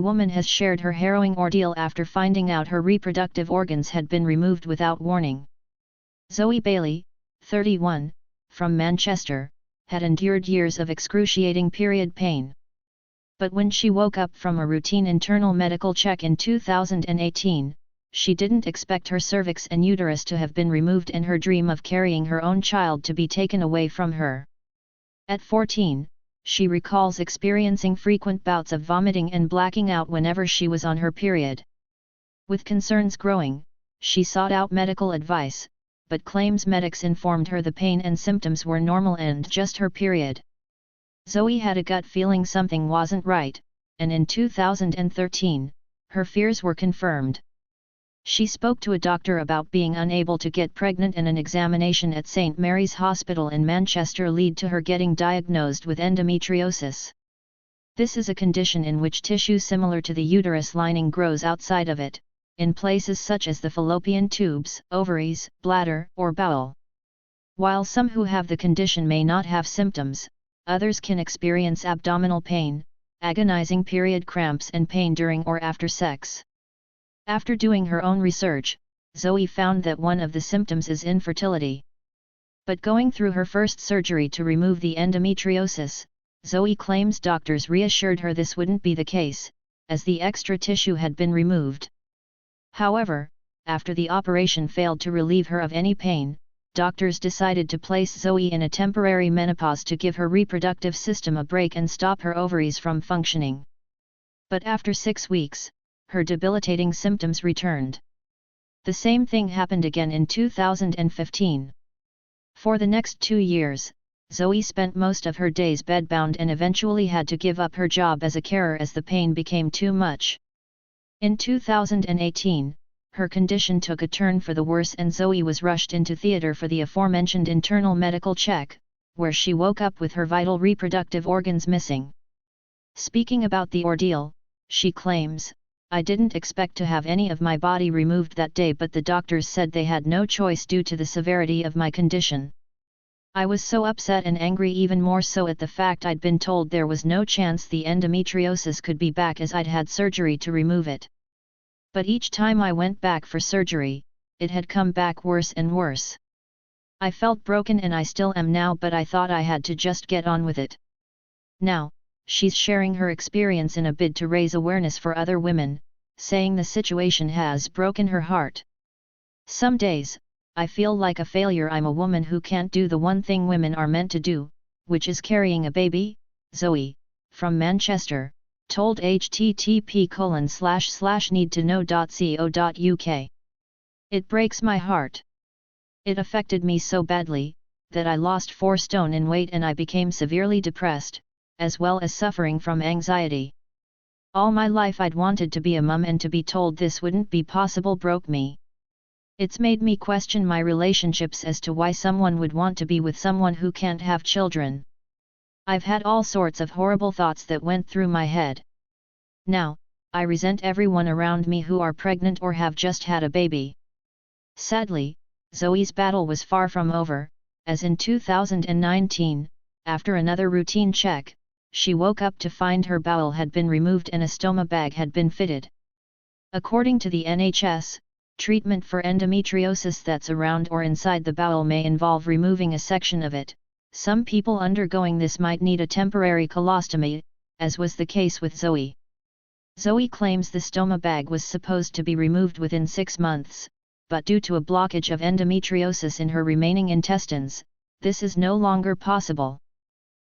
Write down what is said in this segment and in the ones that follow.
woman has shared her harrowing ordeal after finding out her reproductive organs had been removed without warning. Zoe Bailey, 31, from Manchester, had endured years of excruciating period pain. But when she woke up from a routine internal medical check in 2018, she didn't expect her cervix and uterus to have been removed and her dream of carrying her own child to be taken away from her. At 14, she recalls experiencing frequent bouts of vomiting and blacking out whenever she was on her period. With concerns growing, she sought out medical advice, but claims medics informed her the pain and symptoms were normal and just her period. Zoe had a gut feeling something wasn't right, and in 2013, her fears were confirmed. She spoke to a doctor about being unable to get pregnant, and an examination at St. Mary's Hospital in Manchester led to her getting diagnosed with endometriosis. This is a condition in which tissue similar to the uterus lining grows outside of it, in places such as the fallopian tubes, ovaries, bladder, or bowel. While some who have the condition may not have symptoms, others can experience abdominal pain, agonizing period cramps and pain during or after sex. After doing her own research, Zoe found that one of the symptoms is infertility. But going through her first surgery to remove the endometriosis, Zoe claims doctors reassured her this wouldn't be the case, as the extra tissue had been removed. However, after the operation failed to relieve her of any pain, doctors decided to place Zoe in a temporary menopause to give her reproductive system a break and stop her ovaries from functioning. But after 6 weeks, her debilitating symptoms returned. The same thing happened again in 2015. For the next 2 years, Zoe spent most of her days bedbound and eventually had to give up her job as a carer as the pain became too much. In 2018, her condition took a turn for the worse and Zoe was rushed into theatre for the aforementioned internal medical check, where she woke up with her vital reproductive organs missing. Speaking about the ordeal, she claims, "I didn't expect to have any of my body removed that day, but the doctors said they had no choice due to the severity of my condition. I was so upset and angry, even more so at the fact I'd been told there was no chance the endometriosis could be back as I'd had surgery to remove it. But each time I went back for surgery, it had come back worse and worse. I felt broken and I still am now, but I thought I had to just get on with it." Now, she's sharing her experience in a bid to raise awareness for other women, saying the situation has broken her heart. "Some days, I feel like a failure. I'm a woman who can't do the one thing women are meant to do, which is carrying a baby," Zoe, from Manchester, told http://needtoknow.co.uk. "It breaks my heart. It affected me so badly, that I lost 4 stone in weight and I became severely depressed, as well as suffering from anxiety. All my life I'd wanted to be a mum, and to be told this wouldn't be possible broke me. It's made me question my relationships as to why someone would want to be with someone who can't have children. I've had all sorts of horrible thoughts that went through my head. Now, I resent everyone around me who are pregnant or have just had a baby." Sadly, Zoe's battle was far from over, as in 2019, after another routine check, she woke up to find her bowel had been removed and a stoma bag had been fitted. According to the NHS, treatment for endometriosis that's around or inside the bowel may involve removing a section of it. Some people undergoing this might need a temporary colostomy, as was the case with Zoe. Zoe claims the stoma bag was supposed to be removed within 6 months, but due to a blockage of endometriosis in her remaining intestines, this is no longer possible.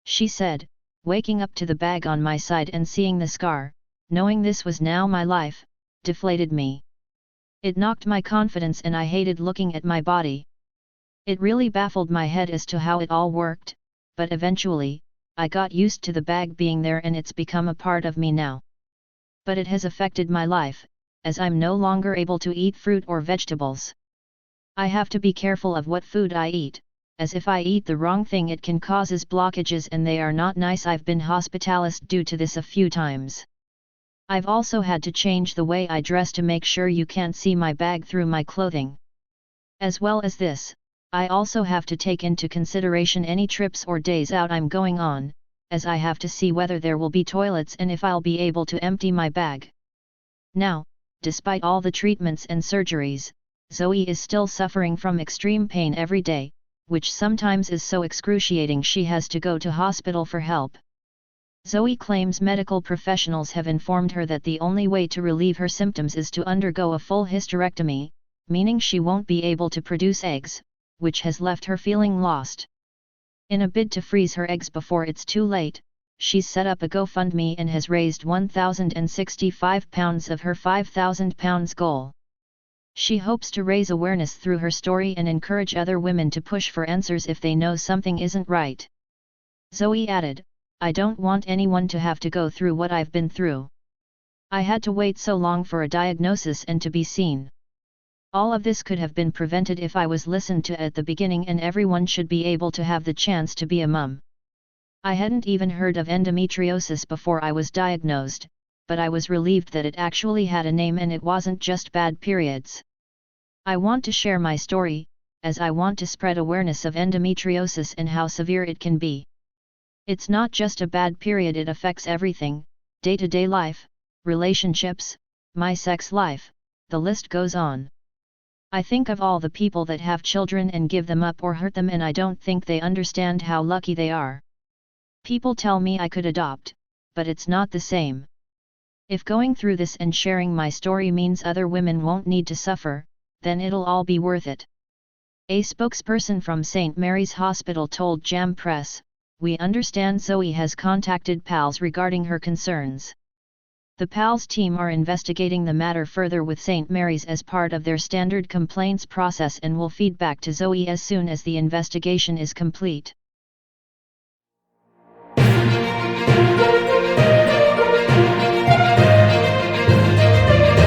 She said, "Waking up to the bag on my side and seeing the scar, knowing this was now my life, deflated me. It knocked my confidence and I hated looking at my body. It really baffled my head as to how it all worked, but eventually, I got used to the bag being there and it's become a part of me now. But it has affected my life, as I'm no longer able to eat fruit or vegetables. I have to be careful of what food I eat, as if I eat the wrong thing it can causes blockages and they are not nice. I've been hospitalized due to this a few times. I've also had to change the way I dress to make sure you can't see my bag through my clothing. As well as this, I also have to take into consideration any trips or days out I'm going on, as I have to see whether there will be toilets and if I'll be able to empty my bag. Now, despite all the treatments and surgeries, Zoe is still suffering from extreme pain every day, which sometimes is so excruciating she has to go to hospital for help. Zoe claims medical professionals have informed her that the only way to relieve her symptoms is to undergo a full hysterectomy, meaning she won't be able to produce eggs, which has left her feeling lost. In a bid to freeze her eggs before it's too late, she's set up a GoFundMe and has raised £1,065 of her £5,000 goal. She hopes to raise awareness through her story and encourage other women to push for answers if they know something isn't right. Zoe added, "I don't want anyone to have to go through what I've been through. I had to wait so long for a diagnosis and to be seen. All of this could have been prevented if I was listened to at the beginning, and everyone should be able to have the chance to be a mum. I hadn't even heard of endometriosis before I was diagnosed, but I was relieved that it actually had a name and it wasn't just bad periods. I want to share my story, as I want to spread awareness of endometriosis and how severe it can be. It's not just a bad period, it affects everything, day-to-day life, relationships, my sex life, the list goes on. I think of all the people that have children and give them up or hurt them, and I don't think they understand how lucky they are. People tell me I could adopt, but it's not the same. If going through this and sharing my story means other women won't need to suffer, then it'll all be worth it." A spokesperson from St. Mary's Hospital told Jam Press, "We understand Zoe has contacted PALS regarding her concerns. The PALS team are investigating the matter further with St. Mary's as part of their standard complaints process and will feed back to Zoe as soon as the investigation is complete."